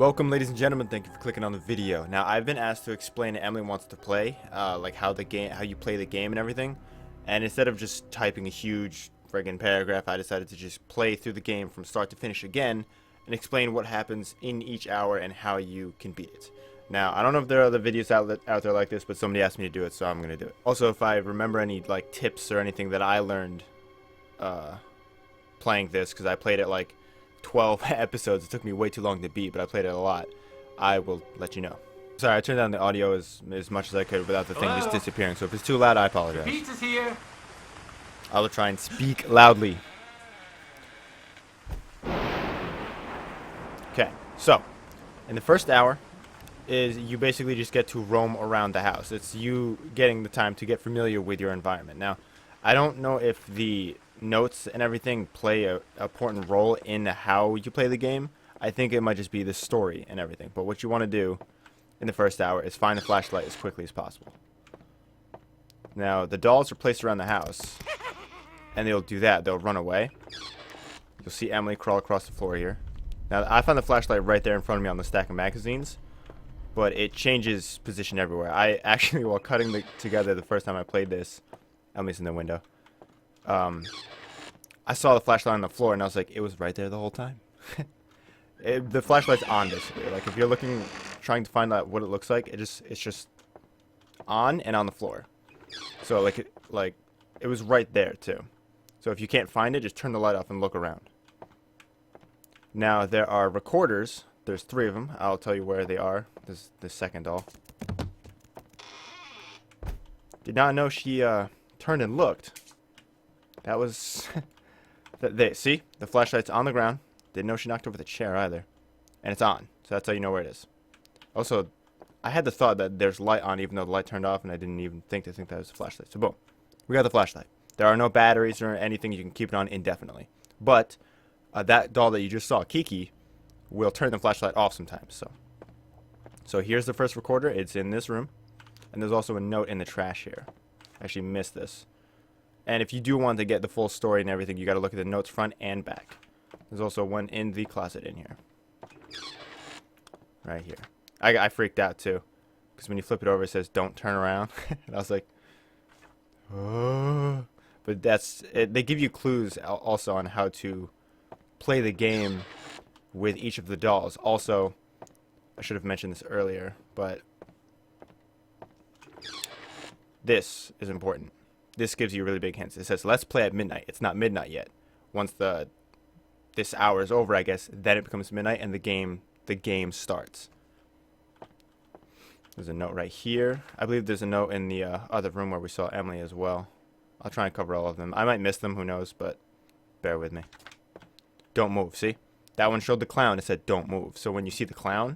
Welcome, ladies and gentlemen. Thank you for clicking on the video. Now, I've been asked to explain Emily Wants to Play, like how you play the game and everything. And instead of just typing a huge friggin' paragraph, I decided to just play through the game from start to finish again and explain what happens in each hour and how you can beat it. Now, I don't know if there are other videos out there like this, but somebody asked me to do it, so I'm gonna do it. Also, if I remember any like tips or anything that I learned playing this, because I played it like 12 episodes. It took me way too long to beat, but I played it a lot. I will let you know. Sorry, I turned down the audio as much as I could without the thing just disappearing. So if it's too loud, I apologize. Pizza's here. I will try and speak loudly. Okay, so in the first hour is you basically just get to roam around the house. It's you getting the time to get familiar with your environment. Now, I don't know if the notes and everything play a important role in how you play the game. I think it might just be the story and everything. But what you want to do in the first hour is find a flashlight as quickly as possible. Now, the dolls are placed around the house, and they'll do that. They'll run away. You'll see Emily crawl across the floor here. Now, I found the flashlight right there in front of me on the stack of magazines, but it changes position everywhere. I actually, while cutting together the first time I played this, Emily's in the window, I saw the flashlight on the floor, and I was like, it was right there the whole time. The flashlight's on, basically. Like, if you're trying to find out what it looks like, it's just on and on the floor. So, it was right there, too. So, if you can't find it, just turn the light off and look around. Now, there are recorders. There's 3 of them. I'll tell you where they are. This is the second doll. Did not know she, turned and looked. That was... See? The flashlight's on the ground. Didn't know she knocked over the chair either. And it's on. So that's how you know where it is. Also, I had the thought that there's light on even though the light turned off, and I didn't even think that was a flashlight. So boom. We got the flashlight. There are no batteries or anything. You can keep it on indefinitely. But that doll that you just saw, Kiki, will turn the flashlight off sometimes. So here's the first recorder. It's in this room. And there's also a note in the trash here. I actually missed this. And if you do want to get the full story and everything, you got to look at the notes front and back. There's also one in the closet in here. Right here. I freaked out too. Because when you flip it over, it says, don't turn around. And I was like, oh. But they give you clues also on how to play the game with each of the dolls. Also, I should have mentioned this earlier, but this is important. This gives you really big hints. It says, let's play at midnight. It's not midnight yet. Once this hour is over, I guess, then it becomes midnight and the game starts. There's a note right here. I believe there's a note in the other room where we saw Emily as well. I'll try and cover all of them. I might miss them, who knows, but bear with me. Don't move, see? That one showed the clown. It said, don't move. So when you see the clown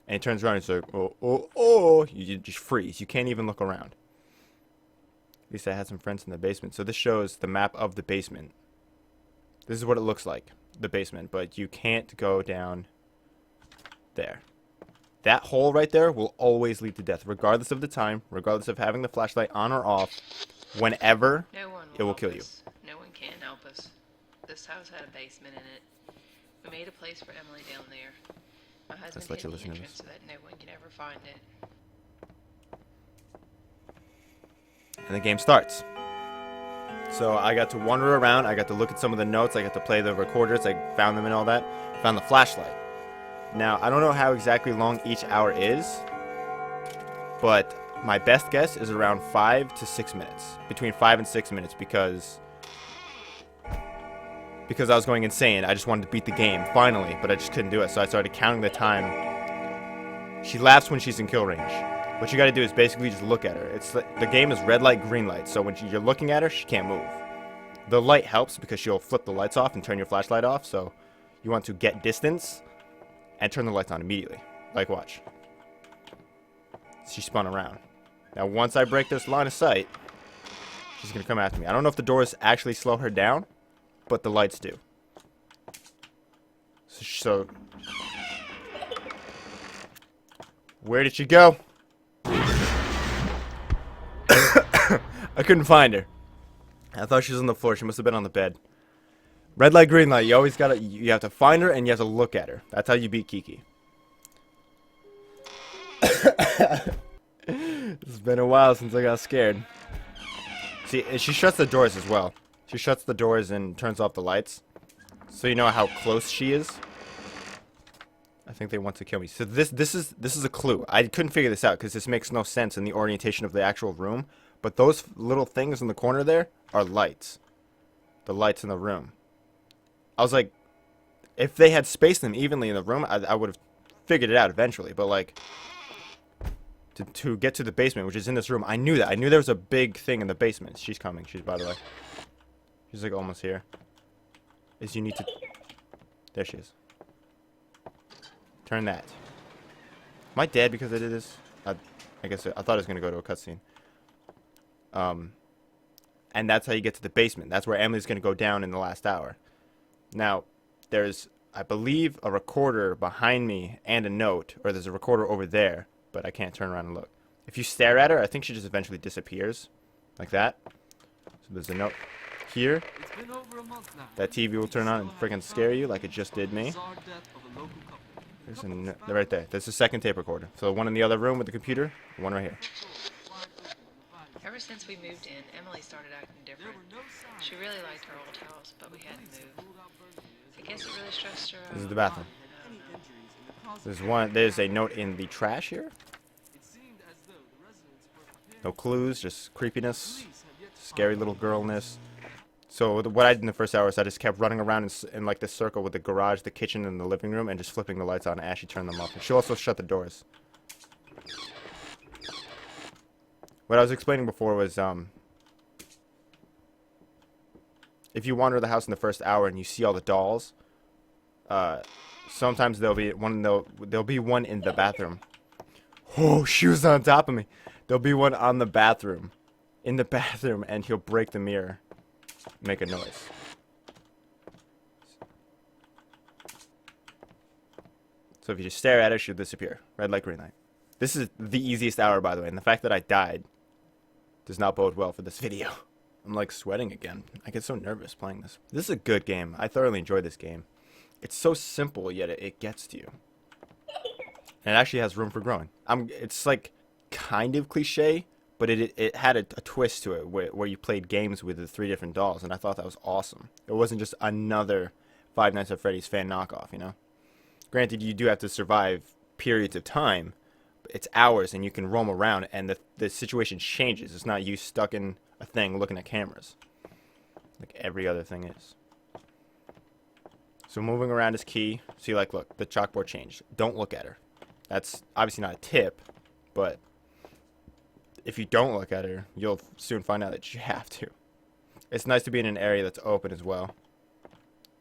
and it turns around, it's like, oh, oh, oh, you just freeze. You can't even look around. At least I had some friends in the basement. So this shows the map of the basement. This is what it looks like, the basement. But you can't go down there. That hole right there will always lead to death, regardless of the time, regardless of having the flashlight on or off. Whenever, it will kill you. No one can help us. This house had a basement in it. We made a place for Emily down there. My husband hid the entrance so that no one can ever find it. And the game starts. So I got to wander around. I got to look at some of the notes. I got to play the recorders. I found them and all that. Found the flashlight. Now, I don't know how exactly long each hour is, but my best guess is around 5 to 6 minutes. Between 5 and 6 minutes because I was going insane. I just wanted to beat the game, finally, but I just couldn't do it. So I started counting the time. She laughs when she's in kill range. What you got to do is basically just look at her. The game is red light, green light. So when you're looking at her, she can't move. The light helps because she'll flip the lights off and turn your flashlight off. So you want to get distance and turn the lights on immediately. Like, watch. She spun around. Now, once I break this line of sight, she's going to come after me. I don't know if the doors actually slow her down, but the lights do. So where did she go? I couldn't find her. I thought she was on the floor. She must have been on the bed. Red light, green light. You always you have to find her and you have to look at her. That's how you beat Kiki. It's been a while since I got scared. See, she shuts the doors as well. She shuts the doors and turns off the lights. So you know how close she is. I think they want to kill me. So this is a clue. I couldn't figure this out because this makes no sense in the orientation of the actual room. But those little things in the corner there are lights. The lights in the room. I was like, if they had spaced them evenly in the room, I would have figured it out eventually. But like, to get to the basement, which is in this room, I knew that. I knew there was a big thing in the basement. She's coming. She's, by the way. She's like almost here. Is you need to... There she is. Turn that. Am I dead because I did this? I guess I thought it was going to go to a cutscene. And that's how you get to the basement. That's where Emily's going to go down in the last hour. Now, there's, I believe, a recorder behind me and a note. Or there's a recorder over there, but I can't turn around and look. If you stare at her, I think she just eventually disappears. Like that. So there's a note here. That TV will turn on and freaking scare you like it just did me. There's a right there. There's the second tape recorder. So one in the other room with the computer, one right here. Ever since we moved in, Emily started acting different. She really liked her old house, but we had to move. I guess it really stressed her out. This is the bathroom. There's a note in the trash here. No clues, just creepiness, scary little girlness. So what I did in the first hour is I just kept running around in like this circle with the garage, the kitchen, and the living room, and just flipping the lights on as she turned them off. And she'll also shut the doors. What I was explaining before was, if you wander the house in the first hour and you see all the dolls, sometimes there'll be one in the bathroom. Oh, she was on top of me. There'll be one on the bathroom, in the bathroom, and he'll break the mirror, make a noise. So if you just stare at her, she'll disappear. Red light, green light. This is the easiest hour, by the way, and the fact that I died does not bode well for this video. I'm like sweating again. I get so nervous playing this. This is a good game. I thoroughly enjoy this game. It's so simple, yet it gets to you. And it actually has room for growing. It's like kind of cliche, but it had a twist to it where you played games with the 3 different dolls, and I thought that was awesome. It wasn't just another Five Nights at Freddy's fan knockoff, you know? Granted, you do have to survive periods of time. It's hours, and you can roam around, and the situation changes. It's not you stuck in a thing looking at cameras, like every other thing is. So moving around is key. See, like, look, the chalkboard changed. Don't look at her. That's obviously not a tip, but if you don't look at her, you'll soon find out that you have to. It's nice to be in an area that's open as well,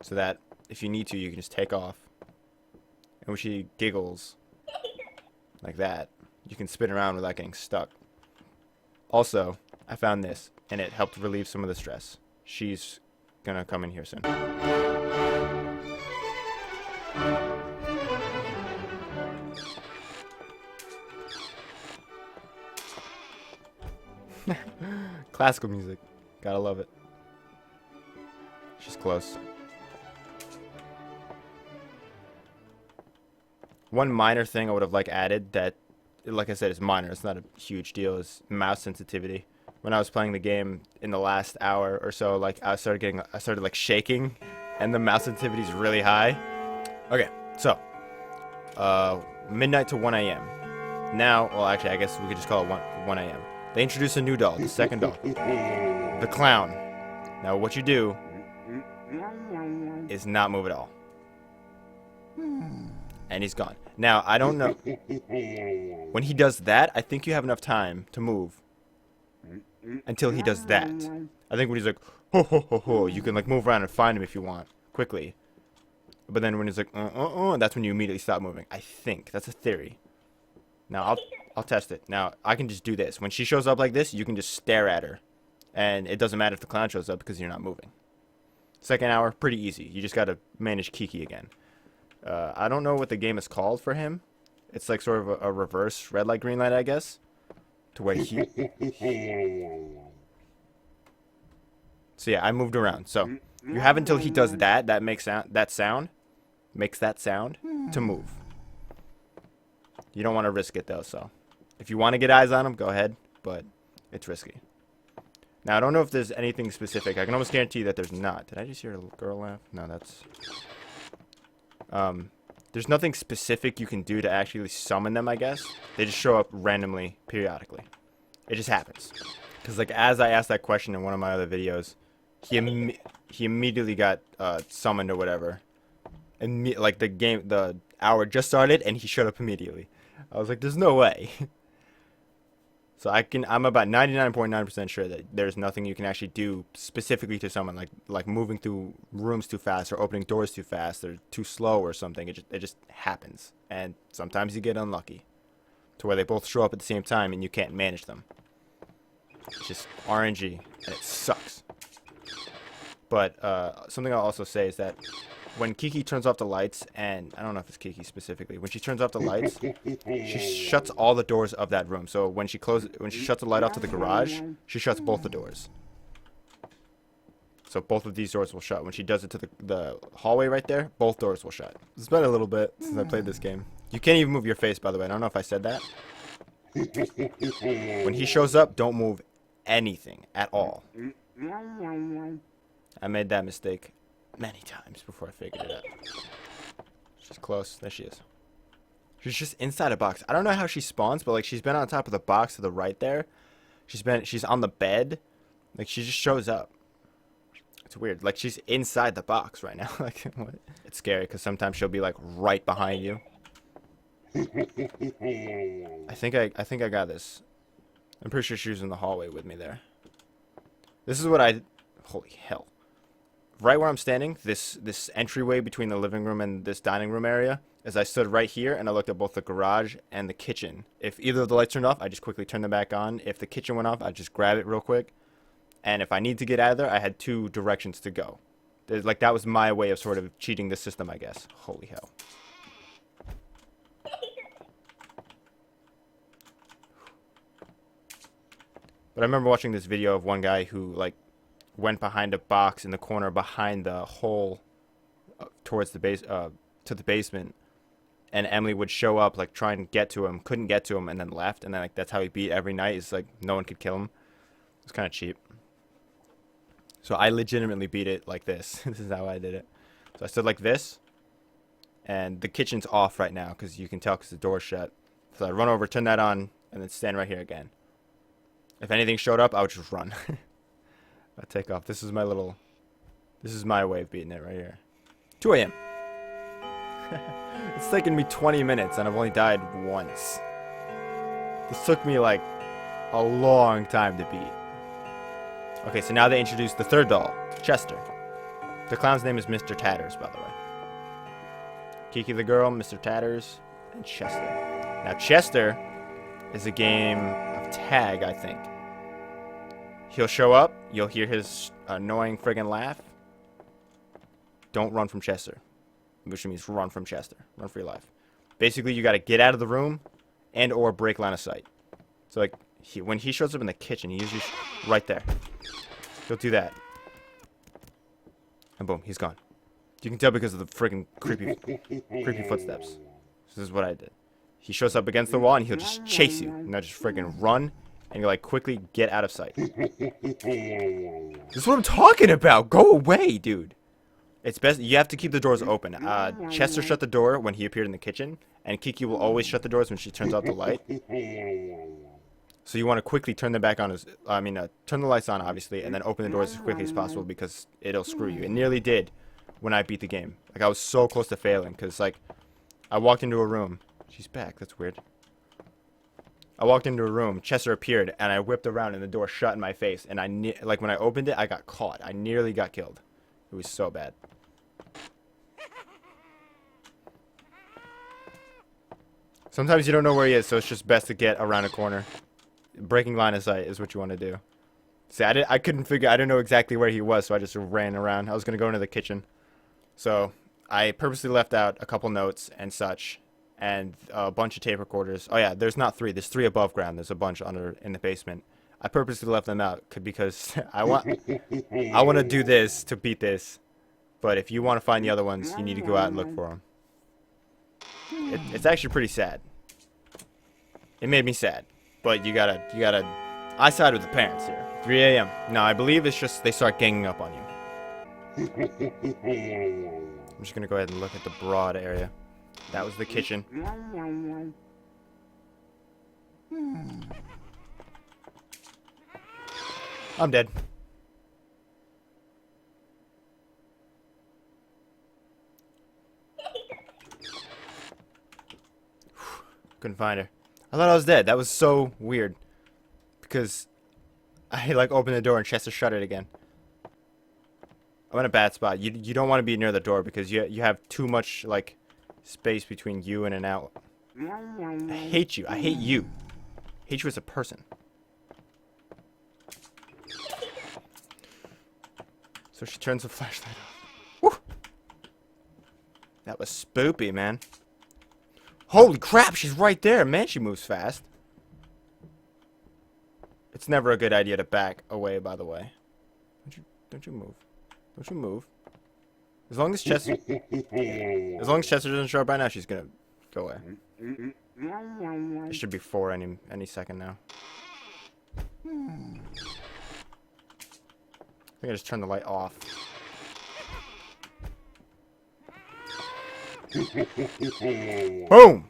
so that if you need to, you can just take off. And when she giggles like that, you can spin around without getting stuck. Also, I found this, and it helped relieve some of the stress. She's gonna come in here soon. Classical music. Gotta love it. She's close. One minor thing I would have added that, like I said, is minor. It's not a huge deal. Is mouse sensitivity. When I was playing the game in the last hour or so, I started shaking, and the mouse sensitivity is really high. Okay, so midnight to 1 a.m. Now, well, actually, I guess we could just call it 1 a.m. They introduce a new doll, the second doll, the clown. Now, what you do is not move at all. And he's gone. Now, I don't know. When he does that, I think you have enough time to move until he does that. I think when he's like, ho, ho, ho, ho, you can move around and find him if you want, quickly. But then when he's like, that's when you immediately stop moving. I think. That's a theory. Now, I'll test it. Now, I can just do this. When she shows up like this, you can just stare at her. And it doesn't matter if the clown shows up because you're not moving. Second hour, pretty easy. You just got to manage Kiki again. I don't know what the game is called for him. It's like sort of a reverse red light, green light, I guess. To where he... So yeah, I moved around. So you have until he does that makes that sound to move. You don't want to risk it though, so If you want to get eyes on them, go ahead, but it's risky. Now, I don't know if there's anything specific. I can almost guarantee that there's not. Did I just hear a little girl laugh? No, that's... There's nothing specific you can do to actually summon them, I guess. They just show up randomly, periodically. It just happens. Because, like, as I asked that question in one of my other videos, he immediately got summoned or whatever. And like, the hour just started, and he showed up immediately. I was like, there's no way. So I'm about 99.9% sure that there's nothing you can actually do specifically to someone, like moving through rooms too fast or opening doors too fast or too slow or something. It just happens, and sometimes you get unlucky, to where they both show up at the same time and you can't manage them. It's just RNG, and it sucks. But something I'll also say is that when Kiki turns off the lights, and I don't know if it's Kiki specifically, when she turns off the lights, she shuts all the doors of that room. So when she shuts the light off to the garage, she shuts both the doors. So both of these doors will shut. When she does it to the hallway right there, both doors will shut. It's been a little bit since I played this game. You can't even move your face, by the way. I don't know if I said that. When he shows up, don't move anything at all. I made that mistake many times before I figured it out. She's close. There she is. She's just inside a box. I don't know how she spawns, but like she's been on top of the box to the right there. She's on the bed. Like she just shows up. It's weird. Like she's inside the box right now. Like what? It's scary because sometimes she'll be like right behind you. I think I got this. I'm pretty sure she was in the hallway with me there. This is what holy hell. Right where I'm standing, this entryway between the living room and this dining room area, as I stood right here and I looked at both the garage and the kitchen. If either of the lights turned off, I just quickly turn them back on. If the kitchen went off, I just grab it real quick. And if I need to get out of there, I had two directions to go. Like that was my way of sort of cheating the system, I guess. Holy hell. But I remember watching this video of one guy who like went behind a box in the corner behind the hole towards the base to the basement, and Emily would show up like try and get to him, couldn't get to him, and then left, and then like that's how he beat every night. Is like no one could kill him. It's kind of cheap. So I legitimately beat it like this. This is how I did it. So I stood like this, and the kitchen's off right now because you can tell because the door's shut. So I run over, turn that on, and then stand right here again. If anything showed up, I would just run. I take off. This is my way of beating it right here. 2 a.m. It's taken me 20 minutes and I've only died once. This took me like a long time to beat. Okay, so now they introduced the third doll, Chester. The clown's name is Mr. Tatters, by the way. Kiki the girl, Mr. Tatters, and Chester. Now Chester is a game of tag, I think. He'll show up, you'll hear his annoying friggin' laugh. Don't run from Chester. Which means run from Chester. Run for your life. Basically, you gotta get out of the room and or break line of sight. So like, when he shows up in the kitchen, he usually right there. He'll do that. And boom, he's gone. You can tell because of the friggin' creepy footsteps. This is what I did. He shows up against the wall and he'll just chase you. And they'll just friggin' run. And you like quickly get out of sight. This is what I'm talking about. Go away, dude. It's best. You have to keep the doors open. Chester shut the door when he appeared in the kitchen, and Kiki will always shut the doors when she turns off the light. So you want to quickly turn them back on. Turn the lights on, obviously, and then open the doors as quickly as possible because it'll screw you. It nearly did when I beat the game. Like I was so close to failing because like I walked into a room. She's back. That's weird. I walked into a room, Chester appeared, and I whipped around and the door shut in my face. And like when I opened it, I got caught. I nearly got killed. It was so bad. Sometimes you don't know where he is, so it's just best to get around a corner. Breaking line of sight is what you want to do. See, I couldn't figure, I didn't know exactly where he was, so I just ran around. I was going to go into the kitchen. So I purposely left out a couple notes and such. And a bunch of tape recorders. Oh yeah, there's not 3. There's 3 above ground. There's a bunch in the basement. I purposely left them out because I want to do this to beat this. But if you want to find the other ones, you need to go out and look for them. It's actually pretty sad. It made me sad. But you gotta, I side with the parents here. 3 a.m. No, I believe it's just they start ganging up on you. I'm just gonna go ahead and look at the broad area. That was the kitchen. I'm dead. Couldn't find her. I thought I was dead. That was so weird. Because I like opened the door and Chester shut it again. I'm in a bad spot. You don't want to be near the door because you have too much like space between you and an out. I hate you. I hate you. I hate you as a person. So she turns the flashlight off. Woo! That was spoopy, man. Holy crap, she's right there. Man, she moves fast. It's never a good idea to back away, by the way. Don't you move. Don't you move. As long as Chester doesn't show up right now, she's gonna go away. It should be 4 any second now. I think I just turned the light off. Boom!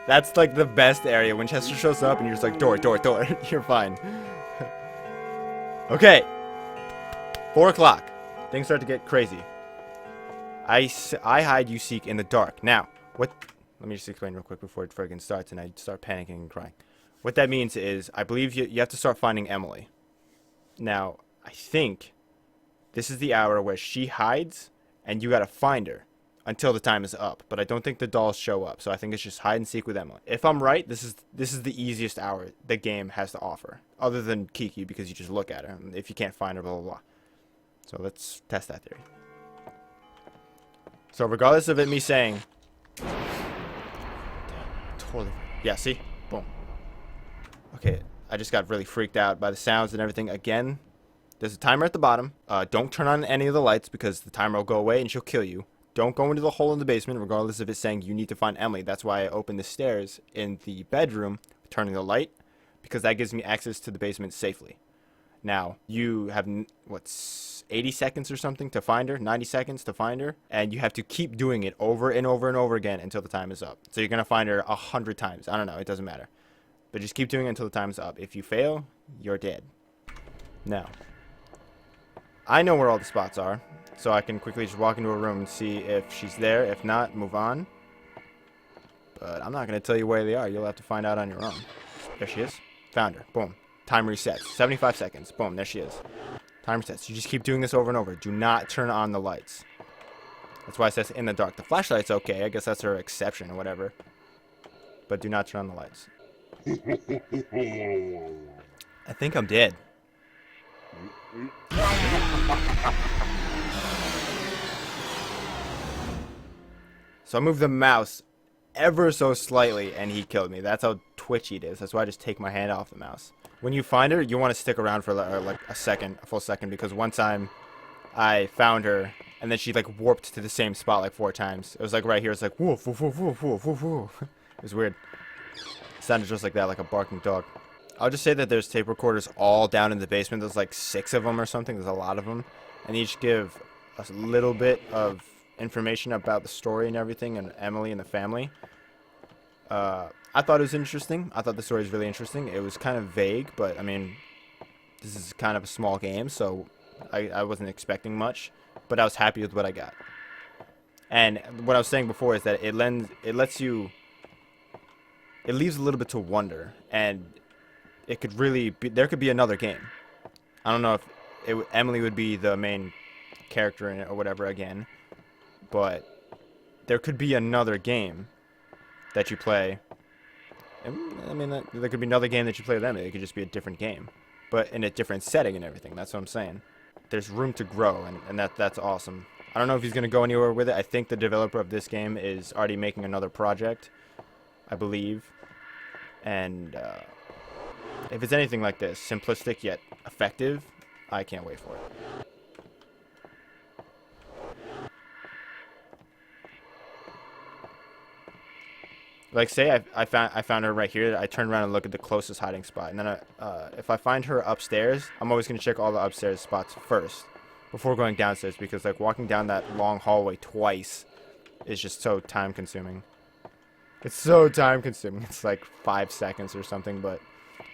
That's like the best area. When Chester shows up and you're just like, door. You're fine. Okay. 4 o'clock. Things start to get crazy. I hide, you seek in the dark. Now, what... Let me just explain real quick before it friggin' starts and I start panicking and crying. What that means is, I believe you have to start finding Emily. Now, I think this is the hour where she hides and you gotta find her until the time is up. But I don't think the dolls show up, so I think it's just hide and seek with Emily. If I'm right, this is the easiest hour the game has to offer, other than Kiki, because you just look at her. If you can't find her, blah blah blah. So let's test that theory. So regardless of it me saying, totally, yeah, see, boom. Okay, I just got really freaked out by the sounds and everything. Again, there's a timer at the bottom. Don't turn on any of the lights because the timer will go away and she'll kill you. Don't go into the hole in the basement, regardless if it's saying you need to find Emily. That's why I opened the stairs in the bedroom, turning the light, because that gives me access to the basement safely. Now, you have, 80 seconds or something to find her, 90 seconds to find her, and you have to keep doing it over and over and over again until the time is up. So you're going to find her 100 times. I don't know, it doesn't matter. But just keep doing it until the time's up. If you fail, you're dead. Now, I know where all the spots are, so I can quickly just walk into a room and see if she's there. If not, move on. But I'm not going to tell you where they are. You'll have to find out on your own. There she is. Found her. Boom. Time resets. 75 seconds. Boom. There she is. Time resets. You just keep doing this over and over. Do not turn on the lights. That's why it says in the dark. The flashlight's okay. I guess that's her exception or whatever. But do not turn on the lights. I think I'm dead. So I moved the mouse ever so slightly and he killed me. That's how twitchy it is. That's why I just take my hand off the mouse. When you find her, you want to stick around for like a full second, because one time I found her and then she like warped to the same spot like 4 times. It was like right here. It's like woof woof woof woof woof woof woof. It was weird. It sounded just like that, like a barking dog. I'll just say that there's tape recorders all down in the basement. There's like 6 of them or something. There's a lot of them, and they each give a little bit of information about the story and everything, and Emily and the family. I thought it was interesting. I thought the story was really interesting. It was kind of vague, but I mean, this is kind of a small game, so I wasn't expecting much, but I was happy with what I got. And what I was saying before is that it leaves a little bit to wonder, and it could really be, there could be another game. I don't know if Emily would be the main character in it or whatever again, but there could be another game that you play. I mean, there could be another game that you play with Emily. It could just be a different game, but in a different setting and everything. That's what I'm saying. There's room to grow, and that's awesome. I don't know if he's going to go anywhere with it. I think the developer of this game is already making another project, I believe. And if it's anything like this, simplistic yet effective, I can't wait for it. Like, say I found her right here. I turn around and look at the closest hiding spot, and then if I find her upstairs, I'm always gonna check all the upstairs spots first before going downstairs, because like walking down that long hallway twice is just so time consuming. It's so time consuming. It's like 5 seconds or something, but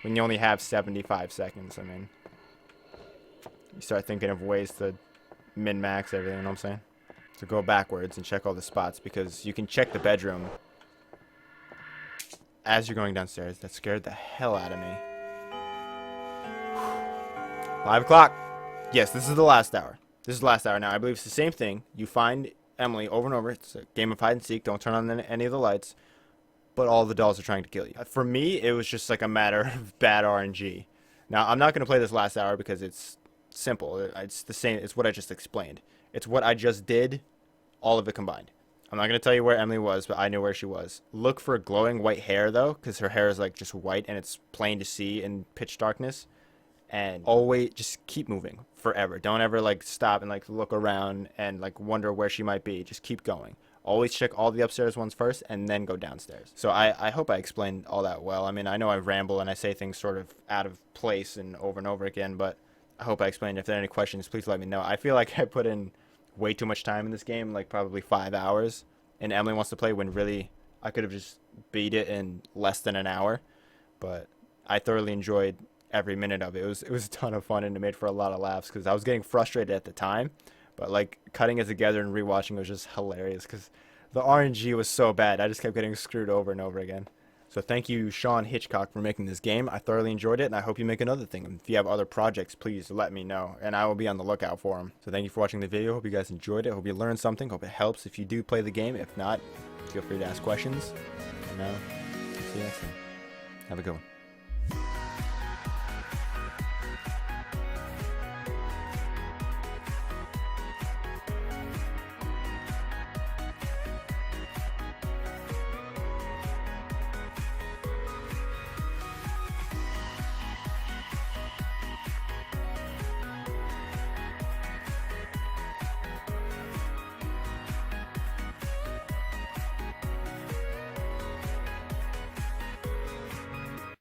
when you only have 75 seconds, I mean, you start thinking of ways to min-max everything, you know what I'm saying? So go backwards and check all the spots, because you can check the bedroom as you're going downstairs. That scared the hell out of me. 5 o'clock. Yes, this is the last hour. This is the last hour now. I believe it's the same thing. You find Emily over and over. It's a game of hide and seek. Don't turn on any of the lights. But all the dolls are trying to kill you. For me, it was just like a matter of bad RNG. Now, I'm not going to play this last hour because it's simple. It's the same. It's what I just explained. It's what I just did, all of it combined. I'm not going to tell you where Emily was, but I knew where she was. Look for glowing white hair, though, because her hair is like just white and it's plain to see in pitch darkness. And always just keep moving forever. Don't ever like stop and like look around and like wonder where she might be. Just keep going. Always check all the upstairs ones first and then go downstairs. So I hope I explained all that well. I mean, I know I ramble and I say things sort of out of place and over again, but I hope I explained. If there are any questions, please let me know. I feel like I put in way too much time in this game, like probably 5 hours, and Emily wants to play when really I could have just beat it in less than an hour. But I thoroughly enjoyed every minute of it. It was a ton of fun, and it made for a lot of laughs because I was getting frustrated at the time, but like cutting it together and rewatching was just hilarious because the RNG was so bad. I just kept getting screwed over and over again. So thank you, Sean Hitchcock, for making this game. I thoroughly enjoyed it, and I hope you make another thing. If you have other projects, please let me know, and I will be on the lookout for them. So thank you for watching the video. Hope you guys enjoyed it. Hope you learned something. Hope it helps if you do play the game. If not, feel free to ask questions. And see you next time. Have a good one.